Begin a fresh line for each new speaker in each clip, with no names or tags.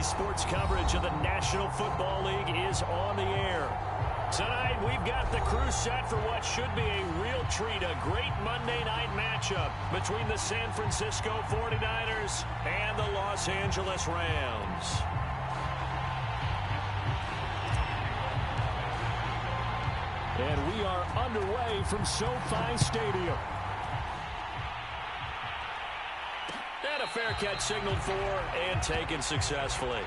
NBC Sports coverage of the National Football League is on the air. Tonight, we've got the crew set for what should be a real treat, a great Monday night matchup between the San Francisco 49ers and the Los Angeles Rams. And we are underway from SoFi Stadium. And a fair catch signaled for and taken successfully.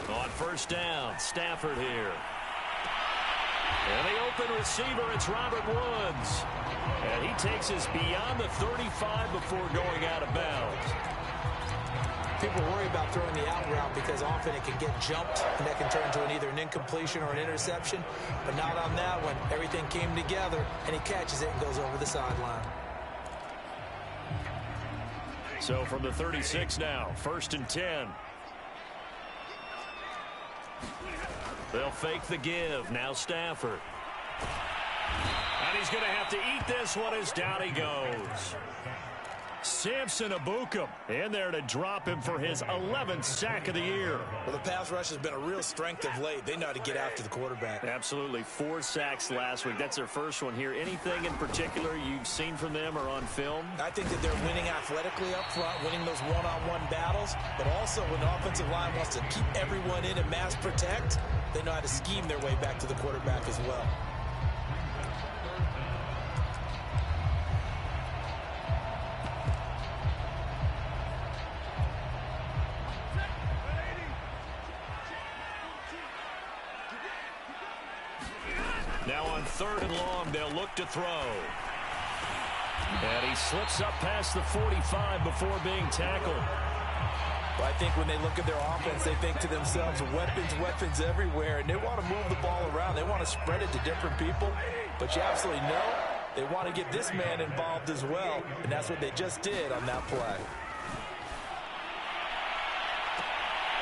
On first down, Stafford here. And the open receiver, it's Robert Woods. And he takes us beyond the 35 before going out of bounds.
People worry about throwing the out route because often it can get jumped, and that can turn into either an incompletion or an interception. But not on that one. Everything came together, and he catches it and goes over the sideline.
So from the 36 now, 1st and 10. They'll fake the give. Now Stafford. And he's going to have to eat this one as down he goes. Samson Ebukam in there to drop him for his 11th sack of the year.
Well, the pass rush has been a real strength of late. They know how to get after the quarterback.
Absolutely. 4 sacks last week. That's their first one here. Anything in particular you've seen from them or on film?
I think that they're winning athletically up front, winning those one-on-one battles, but also when the offensive line wants to keep everyone in and mass protect, they know how to scheme their way back to the quarterback as well.
Now on 3rd and long, they'll look to throw. And he slips up past the 45 before being tackled.
Well, I think when they look at their offense, they think to themselves, weapons everywhere, and they want to move the ball around. They want to spread it to different people, but you absolutely know they want to get this man involved as well, and that's what they just did on that play.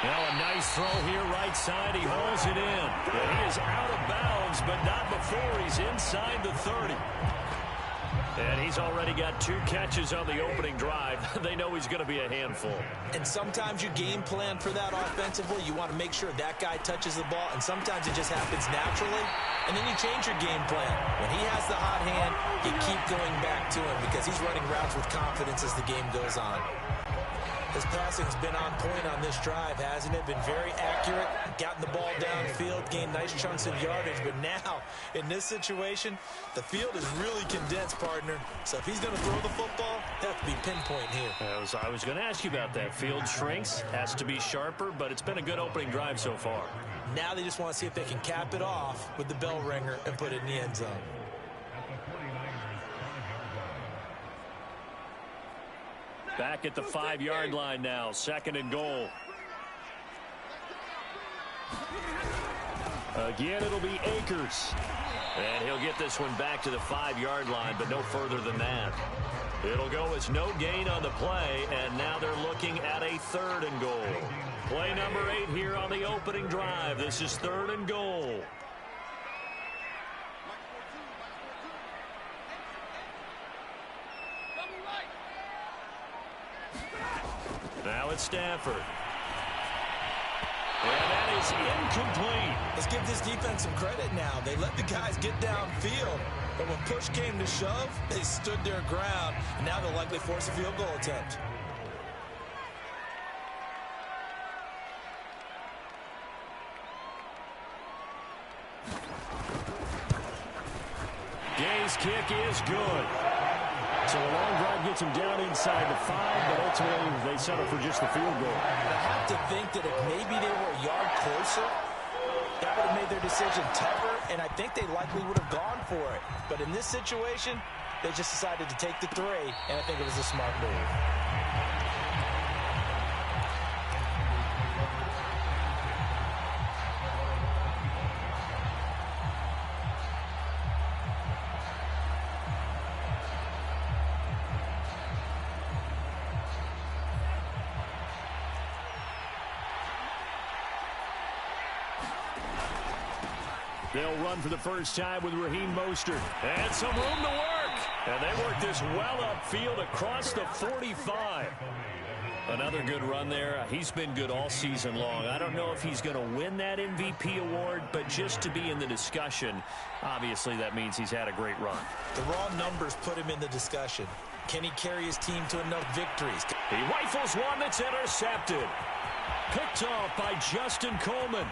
Now a nice throw here right side. He hauls it in. And he is out of bounds, but not before he's inside the 30. And he's already got 2 catches on the opening drive. They know he's going to be a handful.
And sometimes you game plan for that offensively. You want to make sure that guy touches the ball, and sometimes it just happens naturally. And then you change your game plan. When he has the hot hand, you keep going back to him because he's running routes with confidence as the game goes on. His passing's been on point on this drive, hasn't it? Been very accurate, gotten the ball downfield, gained nice chunks of yardage. But now, in this situation, the field is really condensed, partner. So if he's going to throw the football, that have to be pinpoint here.
I was going to ask you about that. Field shrinks, has to be sharper, but it's been a good opening drive so far.
Now they just want to see if they can cap it off with the bell ringer and put it in the end zone.
Back at the 5-yard line now, 2nd and goal. Again, it'll be Akers. And he'll get this one back to the 5-yard line, but no further than that. It'll go as no gain on the play, and now they're looking at a 3rd and goal. Play number 8 here on the opening drive. This is 3rd and goal. Now it's Stafford. And that is incomplete.
Let's give this defense some credit now. They let the guys get downfield, but when push came to shove, they stood their ground, and now they'll likely force a field goal attempt.
Gay's kick is good. So a long drive gets him down inside the 5, but ultimately they settle for just the field goal.
I have to think that if maybe they were a yard closer, that would have made their decision tougher, and I think they likely would have gone for it. But in this situation, they just decided to take the 3, and I think it was a smart move.
They'll run for the first time with Raheem Mostert. And some room to work. And they work this well upfield across the 45. Another good run there. He's been good all season long. I don't know if he's going to win that MVP award, but just to be in the discussion, obviously that means he's had a great run.
The raw numbers put him in the discussion. Can he carry his team to enough victories?
He rifles one that's intercepted. Picked off by Justin Coleman.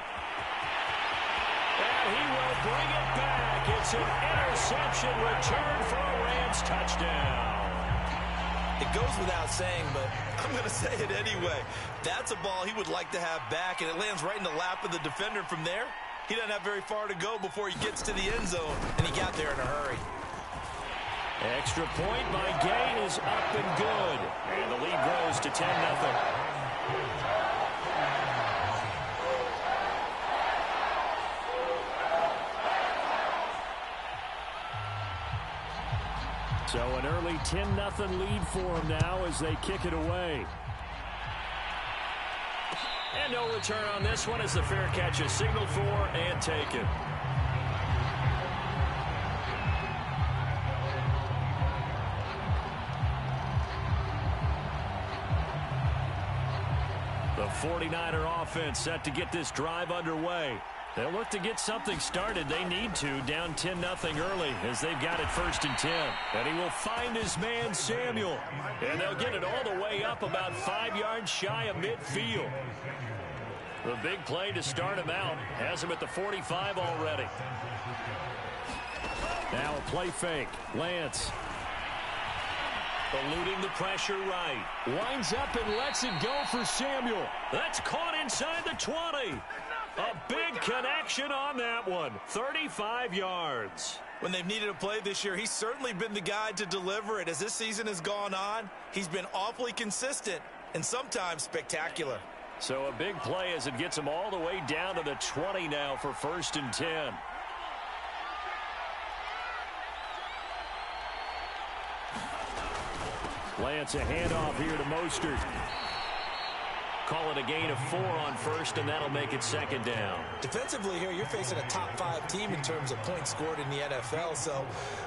And he will bring it back. It's an interception return for a Rams touchdown.
It goes without saying, but I'm going to say it anyway. That's a ball he would like to have back, and it lands right in the lap of the defender from there. He doesn't have very far to go before he gets to the end zone, and he got there in a hurry.
Extra point by Gay is up and good. And the lead grows to 10-0. So an early 10-0 lead for them now as they kick it away. And no return on this one as the fair catch is signaled for and taken. The 49er offense set to get this drive underway. They'll look to get something started. They need to, down 10-0 early as they've got it 1st and 10. And he will find his man, Samuel. And they'll get it all the way up about 5 yards shy of midfield. The big play to start him out has him at the 45 already. Now a play fake. Lance. Eluding the pressure right. Winds up and lets it go for Samuel. That's caught inside the 20. A big connection on that one. 35 yards.
When they've needed a play this year, he's certainly been the guy to deliver it. As this season has gone on, he's been awfully consistent and sometimes spectacular.
So a big play as it gets him all the way down to the 20 now for 1st and 10. Lance a handoff here to Mostert. Call it a gain of 4 on 1st, and that'll make it 2nd down.
Defensively here, you're facing a top 5 team in terms of points scored in the NFL. So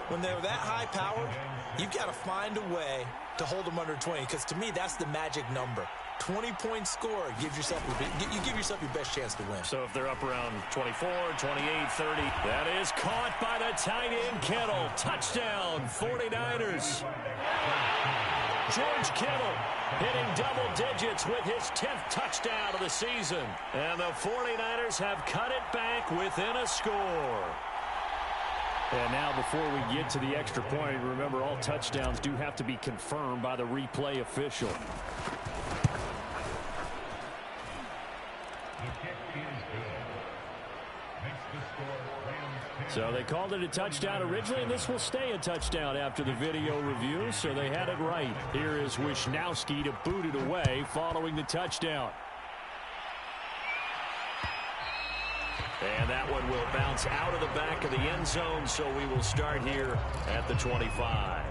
when they're that high-powered, you've got to find a way to hold them under 20, because to me, that's the magic number. 20-point score gives yourself you give yourself your best chance to win.
So if they're up around 24, 28, 30, that is caught by the tight end Kittle. Touchdown, 49ers. George Kittle hitting double digits with his 10th touchdown of the season. And the 49ers have cut it back within a score. And now before we get to the extra point, remember all touchdowns do have to be confirmed by the replay official. So they called it a touchdown originally, and this will stay a touchdown after the video review, so they had it right. Here is Wisnowski to boot it away following the touchdown. And that one will bounce out of the back of the end zone, so we will start here at the 25.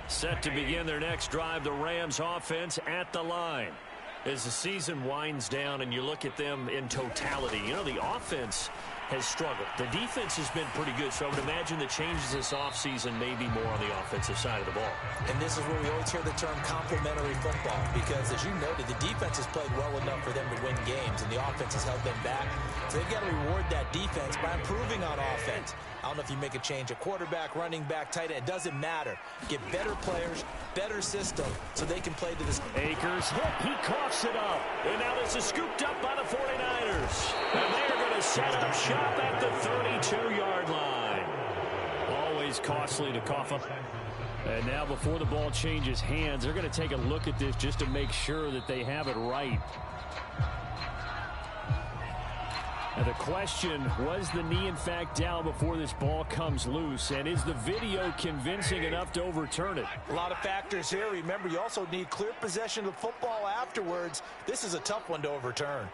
Set to begin their next drive, the Rams offense at the line. As the season winds down and you look at them in totality, you know, the offense has struggled. The defense has been pretty good, so I would imagine the changes this offseason may be more on the offensive side of the ball.
And this is where we always hear the term complementary football, because as you noted, the defense has played well enough for them to win games, and the offense has held them back. So they've got to reward that defense by improving on offense. I don't know if you make a change at quarterback, running back, tight end. It doesn't matter. Get better players, better system, so they can play to this.
Akers hit. He coughs it up. And now this is scooped up by the 49ers. And they're going to set up shop at the 32-yard line. Always costly to cough up. And now before the ball changes hands, they're going to take a look at this just to make sure that they have it right. Now the question, was the knee in fact down before this ball comes loose? And is the video convincing enough to overturn it?
A lot of factors here. Remember, you also need clear possession of the football afterwards. This is a tough one to overturn.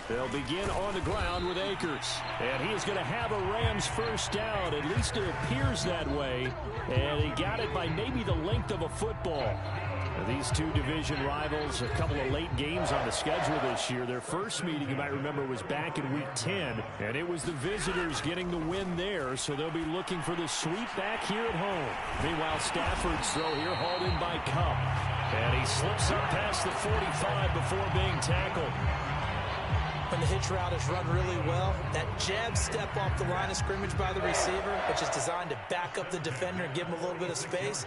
They'll begin on the ground with Akers. And he is going to have a Rams first down. At least it appears that way. And he got it by maybe the length of a football. These two division rivals, a couple of late games on the schedule this year. Their first meeting, you might remember, was back in Week 10, and it was the visitors getting the win there, so they'll be looking for the sweep back here at home. Meanwhile, Stafford's throw here hauled in by Kupp, and he slips up past the 45 before being tackled.
When the hitch route is run really well, that jab step off the line of scrimmage by the receiver, which is designed to back up the defender and give him a little bit of space,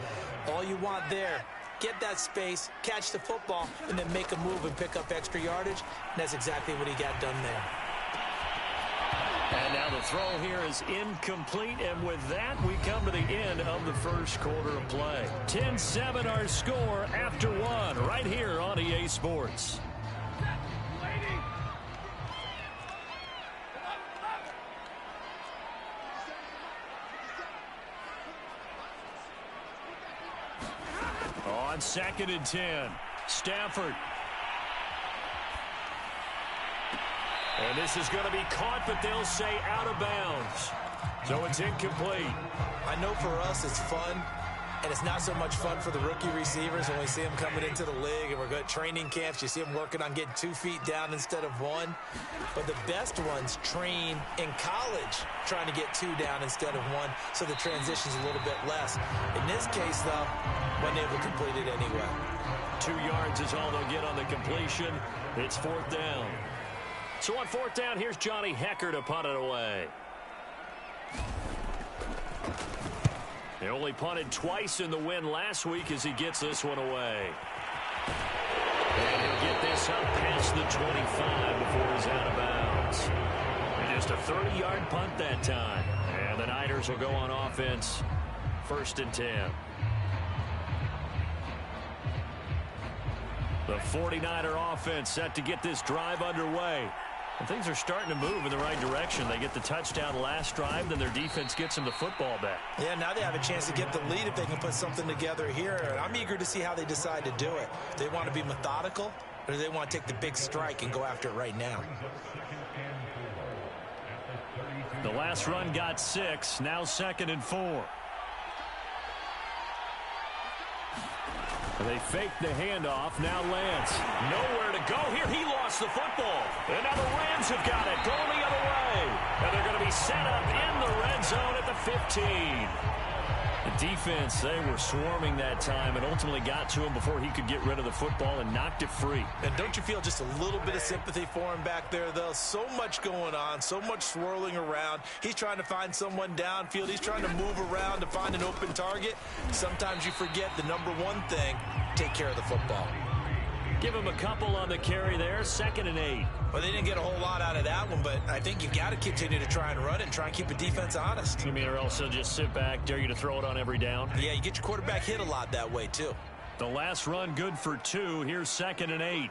all you want there, get that space, catch the football, and then make a move and pick up extra yardage, and that's exactly what he got done there.
And now the throw here is incomplete, and with that, we come to the end of the first quarter of play. 10-7 our score after one, right here on EA Sports. On 2nd and 10, Stafford. And this is going to be caught, but they'll say out of bounds. So it's incomplete.
I know for us it's fun, and it's not so much fun for the rookie receivers when we see them coming into the league and we're good training camps. You see them working on getting 2 feet down instead of 1. But the best ones train in college trying to get 2 down instead of 1, so the transition's a little bit less. In this case, though, wasn't able to complete it anyway.
2 yards is all they'll get on the completion. It's 4th down. So on 4th down, here's Johnny Hekker to punt it away. He only punted twice in the win last week as he gets this one away. And he'll get this up past the 25 before he's out of bounds. And just a 30-yard punt that time. And the Niners will go on offense, 1st and 10. The 49er offense set to get this drive underway. And things are starting to move in the right direction. They get the touchdown last drive, then their defense gets them the football back.
Yeah, now they have a chance to get the lead if they can put something together here. And I'm eager to see how they decide to do it. They want to be methodical, or do they want to take the big strike and go after it right now?
The last run got 6, now 2nd and 4. They fake the handoff. Now Lance. Nowhere to go here. He lost the football. And now the Rams have got it. Going the other way. And they're going to be set up in the red zone at the 15. The defense, they were swarming that time and ultimately got to him before he could get rid of the football and knocked it free.
And don't you feel just a little bit of sympathy for him back there, though? So much going on, so much swirling around. He's trying to find someone downfield. He's trying to move around to find an open target. Sometimes you forget the number one thing, take care of the football.
Give him a couple on the carry there, 2nd and 8.
Well, they didn't get a whole lot out of that one, but I think you've got to continue to try and run it and try and keep the defense honest.
You mean or else they'll just sit back, dare you to throw it on every down?
Yeah, you get your quarterback hit a lot that way, too.
The last run good for 2. Here's 2nd and 8.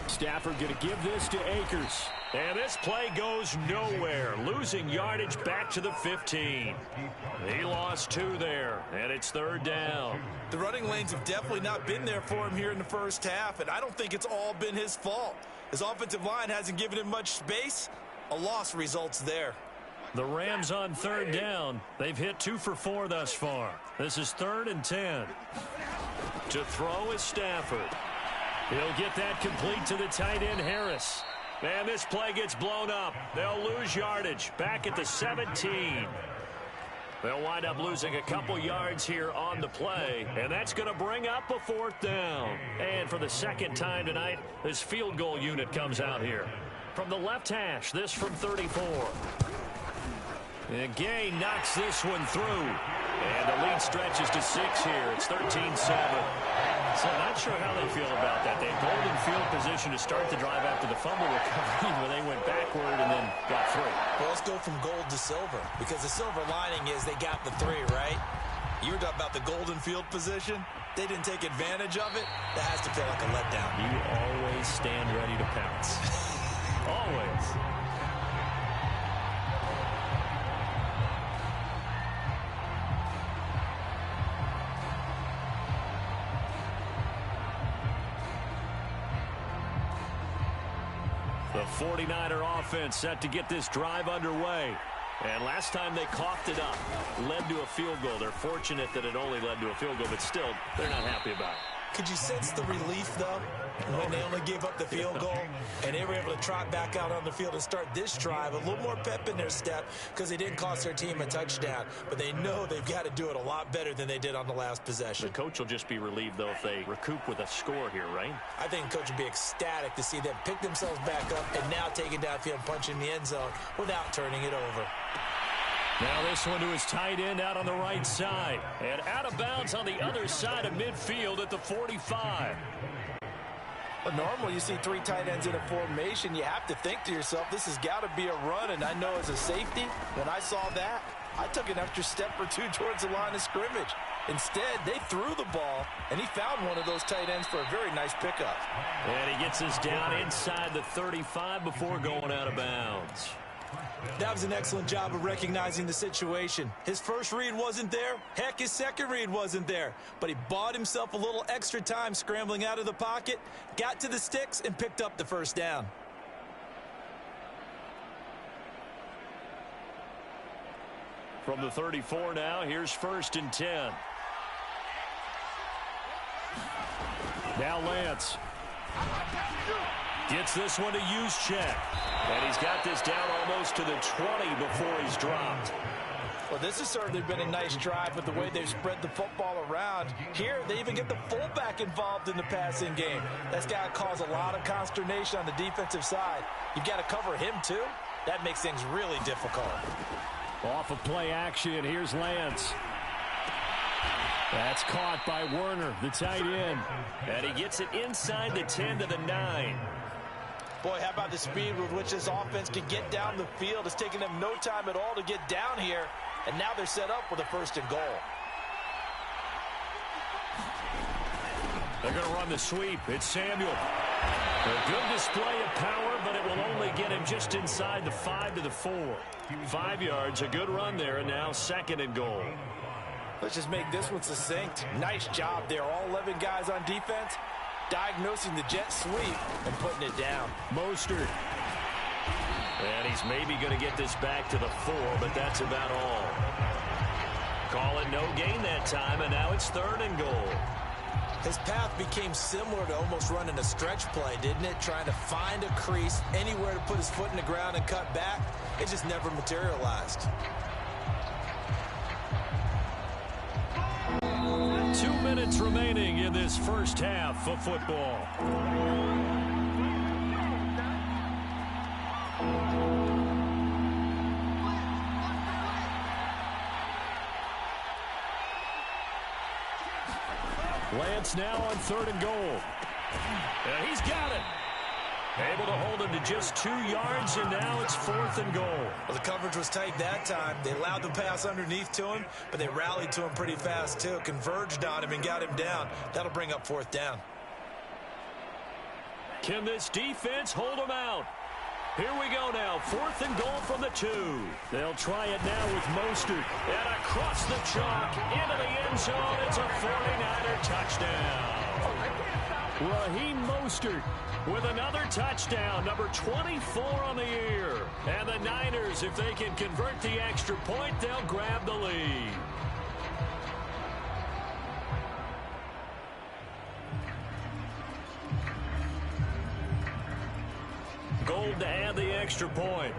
Stafford going to give this to Akers. And this play goes nowhere. Losing yardage back to the 15. He lost 2 there, and it's 3rd down.
The running lanes have definitely not been there for him here in the first half, and I don't think it's all been his fault. His offensive line hasn't given him much space. A loss results there.
The Rams on 3rd down. They've hit 2 for 4 thus far. This is 3rd and 10. To throw is Stafford. He'll get that complete to the tight end, Harris. And this play gets blown up. They'll lose yardage back at the 17. They'll wind up losing a couple yards here on the play, and that's going to bring up a 4th down. And for the 2nd time tonight, this field goal unit comes out here. From the left hash, this from 34. And Gay knocks this one through. And the lead stretches to 6 here. It's 13-7. So not sure how they feel about that. They had golden field position to start the drive after the fumble recovery where they went backward and then got 3.
Well, let's go from gold to silver, because the silver lining is they got the 3, right? You were talking about the golden field position. They didn't take advantage of it. That has to feel like a letdown.
You always stand ready to pounce. Always. The 49er offense set to get this drive underway. And last time they coughed it up, led to a field goal. They're fortunate that it only led to a field goal, but still, they're not happy about it.
Could you sense the relief, though, when they only gave up the field goal and they were able to trot back out on the field and start this drive? A little more pep in their step because they didn't cost their team a touchdown, but they know they've got to do it a lot better than they did on the last possession.
The coach will just be relieved, though, if they recoup with a score here, right?
I think the coach would be ecstatic to see them pick themselves back up and now take it downfield, punching the end zone without turning it over.
Now this one to his tight end out on the right side. And out of bounds on the other side of midfield at the 45.
But normally you see three tight ends in a formation. You have to think to yourself, this has got to be a run. And I know as a safety, when I saw that, I took an extra step or two towards the line of scrimmage. Instead, they threw the ball, and he found one of those tight ends for a very nice pickup.
And he gets us down inside the 35 before going out of bounds.
That was an excellent job of recognizing the situation. His first read wasn't there. Heck, his second read wasn't there. But he bought himself a little extra time scrambling out of the pocket, got to the sticks, and picked up the first down.
From the 34 now, here's 1st and 10. Now Lance gets this one to Juszczyk. And he's got this down almost to the 20 before he's dropped.
Well, this has certainly been a nice drive with the way they've spread the football around. Here, they even get the fullback involved in the passing game. That's got to cause a lot of consternation on the defensive side. You've got to cover him, too. That makes things really difficult.
Off of play action, here's Lance. That's caught by Werner, the tight end. And he gets it inside the 10 to the 9.
Boy, how about the speed with which this offense can get down the field? It's taken them no time at all to get down here, and now they're set up with a 1st and goal.
They're going to run the sweep. It's Samuel. A good display of power, but it will only get him just inside the 5 to the 4. 5 yards, a good run there, and now 2nd and goal.
Let's just make this one succinct. Nice job there. All 11 guys on defense, diagnosing the jet sweep and putting it down.
Mostert. And he's maybe going to get this back to the 4, but that's about all. Call it no gain that time, and now it's 3rd and goal.
His path became similar to almost running a stretch play, didn't it? Trying to find a crease, anywhere to put his foot in the ground and cut back. It just never materialized.
2 minutes remaining in this first half of football. Lance now on 3rd and goal. And he's got it. Able to hold him to just 2 yards, and now it's 4th and goal.
Well, the coverage was tight that time. They allowed the pass underneath to him, but they rallied to him pretty fast, too. Converged on him and got him down. That'll bring up 4th down.
Can this defense hold him out? Here we go now. 4th and goal from the 2. They'll try it now with Mostert. And across the chalk, into the end zone. It's a 49er touchdown. Raheem Mostert with another touchdown, number 24 on the year. And the Niners, if they can convert the extra point, they'll grab the lead. Gold to add the extra point.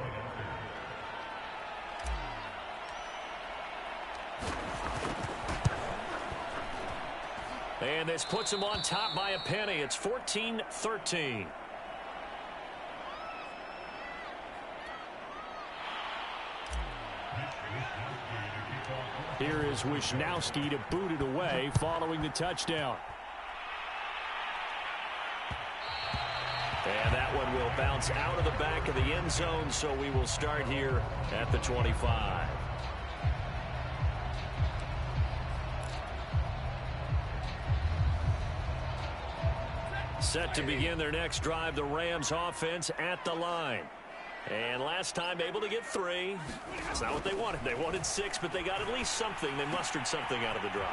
And this puts him on top by a penny. It's 14-13. Here is Wisnowski to boot it away following the touchdown. And that one will bounce out of the back of the end zone, so we will start here at the 25. Set to begin their next drive, the Rams offense at the line. And last time able to get 3. That's not what they wanted. They wanted 6, but they got at least something. They mustered something out of the drive.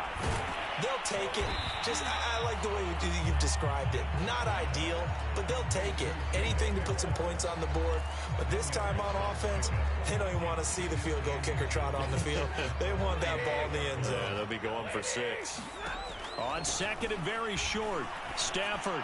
They'll take it. I like the way you've described it. Not ideal, but they'll take it. Anything to put some points on the board. But this time on offense, they don't even want to see the field goal kicker trot on the field. They want that ball in the end zone.
Yeah, they'll be going for 6.
On second and very short, Stafford.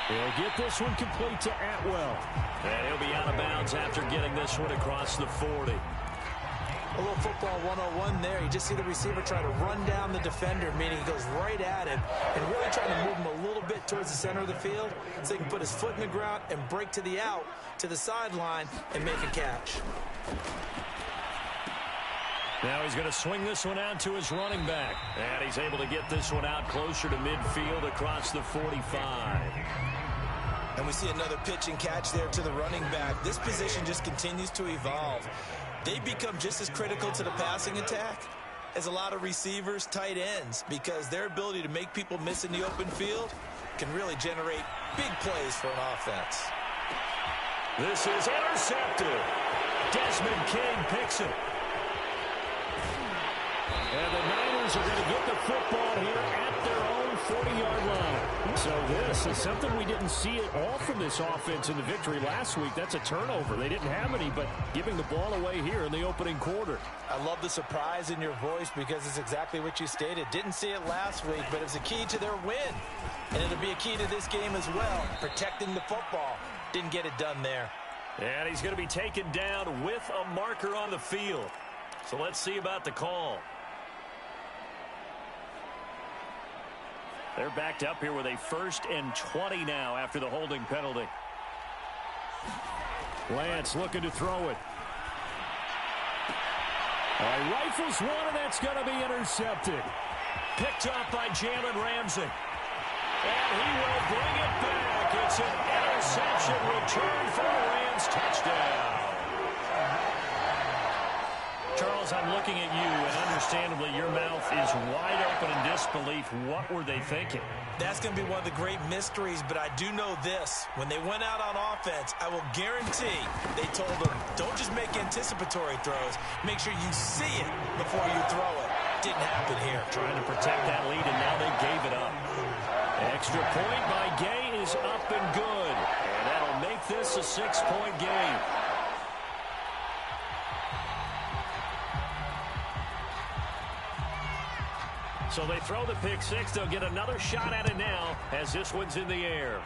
He'll get this one complete to Atwell.
And he'll be out of bounds after getting this one across the 40.
A little football 101 there. You just see the receiver try to run down the defender, meaning he goes right at him and really trying to move him a little bit towards the center of the field so he can put his foot in the ground and break to the out, to the sideline, and make a catch.
Now he's going to swing this one out to his running back. And he's able to get this one out closer to midfield across the 45.
And we see another pitch and catch there to the running back. This position just continues to evolve. They become just as critical to the passing attack as a lot of receivers, tight ends, because their ability to make people miss in the open field can really generate big plays for an offense.
This is intercepted. Desmond King picks it.
And the Niners are going to get the football here at their own 40-yard line. So this is something we didn't see at all from this offense in the victory last week. That's a turnover. They didn't have any, but giving the ball away here in the opening quarter.
I love the surprise in your voice because it's exactly what you stated. Didn't see it last week, but it's a key to their win. And it'll be a key to this game as well, protecting the football. Didn't get it done there.
And he's going to be taken down with a marker on the field. So let's see about the call. They're backed up here with a 1st and 20 now after the holding penalty.
Lance looking to throw it. Rifles one, and that's going to be intercepted.
Picked up by Jalen Ramsey. And he will bring it back. It's an interception return for a Rams touchdown. Charles, I'm looking at you, and understandably, your mouth is wide open in disbelief. What were they thinking?
That's going to be one of the great mysteries, but I do know this. When they went out on offense, I will guarantee they told them, don't just make anticipatory throws. Make sure you see it before you throw it. Didn't happen here.
Trying to protect that lead, and now they gave it up. Extra point by Gay is up and good. And that'll make this a 6-point game. So they throw the pick 6. They'll get another shot at it now as this one's in the air.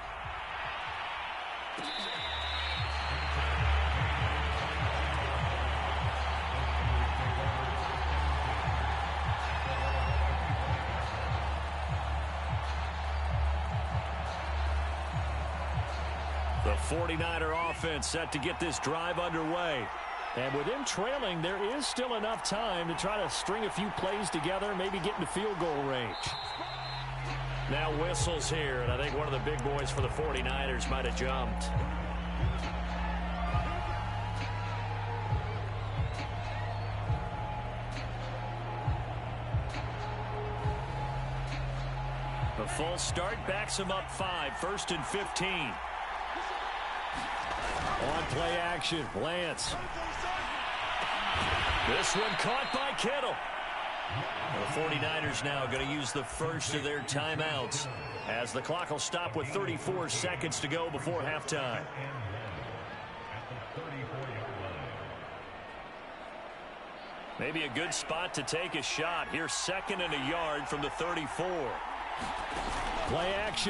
The 49er offense set to get this drive underway.
And with them trailing, there is still enough time to try to string a few plays together, maybe get into field goal range.
Now whistles here, and I think one of the big boys for the 49ers might have jumped. The false start backs him up 5, 1st and 15.
On play action, Lance.
This one caught by Kittle. The 49ers now going to use the first of their timeouts as the clock will stop with 34 seconds to go before halftime. Maybe a good spot to take a shot. Here's 2nd and a yard from the 34.
Play action.